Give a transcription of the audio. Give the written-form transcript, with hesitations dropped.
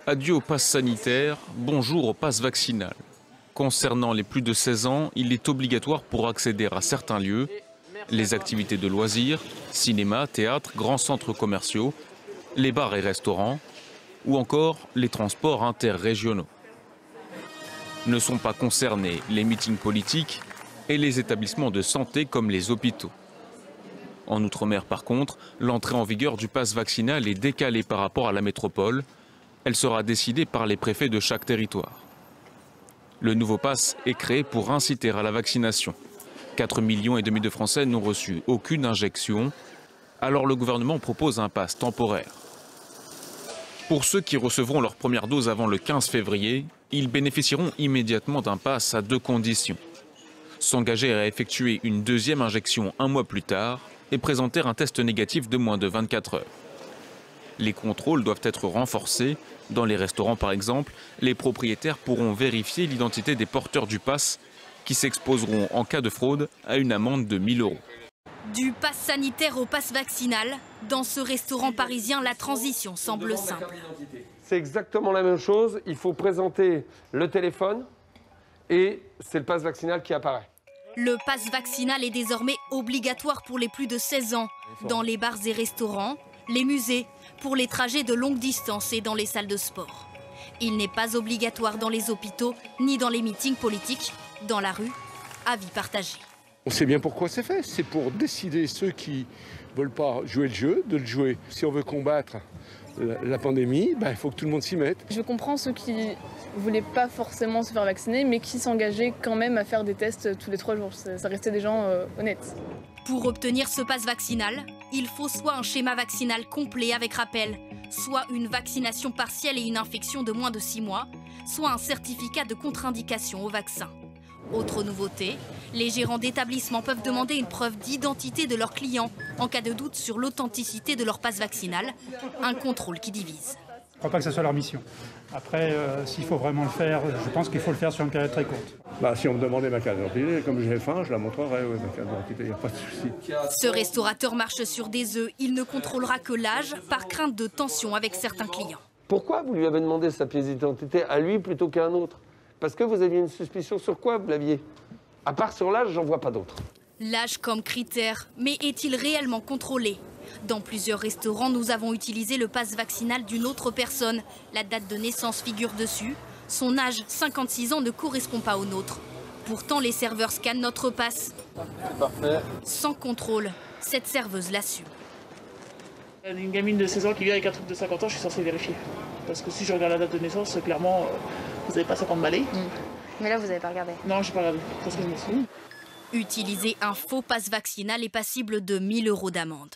Adieu au pass sanitaire, bonjour au pass vaccinal. Concernant les plus de 16 ans, il est obligatoire pour accéder à certains lieux, les activités de loisirs, cinéma, théâtre, grands centres commerciaux, les bars et restaurants, ou encore les transports interrégionaux. Ne sont pas concernés les meetings politiques et les établissements de santé comme les hôpitaux. En Outre-mer, par contre, l'entrée en vigueur du pass vaccinal est décalée par rapport à la métropole. Elle sera décidée par les préfets de chaque territoire. Le nouveau pass est créé pour inciter à la vaccination. 4,5 millions de Français n'ont reçu aucune injection. Alors le gouvernement propose un pass temporaire. Pour ceux qui recevront leur première dose avant le 15 février, ils bénéficieront immédiatement d'un pass à 2 conditions. S'engager à effectuer une deuxième injection 1 mois plus tard et présenter un test négatif de moins de 24 heures. Les contrôles doivent être renforcés. Dans les restaurants, par exemple, les propriétaires pourront vérifier l'identité des porteurs du pass qui s'exposeront en cas de fraude à une amende de 1 000 €. Du pass sanitaire au pass vaccinal, dans ce restaurant parisien, la transition semble simple. C'est exactement la même chose. Il faut présenter le téléphone et c'est le pass vaccinal qui apparaît. Le pass vaccinal est désormais obligatoire pour les plus de 16 ans, dans les bars et restaurants, les musées, pour les trajets de longue distance et dans les salles de sport. Il n'est pas obligatoire dans les hôpitaux, ni dans les meetings politiques, dans la rue, avis partagé. On sait bien pourquoi c'est fait, c'est pour décider ceux qui ne veulent pas jouer le jeu, de le jouer. Si on veut combattre la pandémie, il faut que tout le monde s'y mette. Je comprends ceux qui ne voulaient pas forcément se faire vacciner, mais qui s'engageaient quand même à faire des tests tous les 3 jours. Ça restait des gens honnêtes. Pour obtenir ce pass vaccinal, il faut soit un schéma vaccinal complet avec rappel, soit une vaccination partielle et une infection de moins de 6 mois, soit un certificat de contre-indication au vaccin. Autre nouveauté, les gérants d'établissements peuvent demander une preuve d'identité de leurs clients en cas de doute sur l'authenticité de leur pass vaccinal, un contrôle qui divise. Je ne crois pas que ce soit leur mission. Après, s'il faut vraiment le faire, je pense qu'il faut le faire sur une période très courte. Si on me demandait ma carte d'identité, comme j'ai faim, je la montrerai, ma carte d'identité, il n'y a pas de souci. Ce restaurateur marche sur des œufs. Il ne contrôlera que l'âge par crainte de tension avec certains clients. Pourquoi vous lui avez demandé sa pièce d'identité à lui plutôt qu'à un autre? Parce que vous aviez une suspicion sur quoi vous l'aviez? À part sur l'âge, j'en vois pas d'autre. L'âge comme critère, mais est-il réellement contrôlé? Dans plusieurs restaurants, nous avons utilisé le pass vaccinal d'une autre personne. La date de naissance figure dessus. Son âge, 56 ans, ne correspond pas au nôtre. Pourtant, les serveurs scannent notre pass. C'est parfait. Sans contrôle, cette serveuse l'assume. Une gamine de 16 ans qui vient avec un truc de 50 ans, je suis censé vérifier. Parce que si je regarde la date de naissance, clairement, vous n'avez pas 50 balais. Mais là, vous n'avez pas regardé? Non, je n'ai pas regardé, parce que je m'en souviens. Utiliser un faux pass vaccinal est passible de 1 000 € d'amende.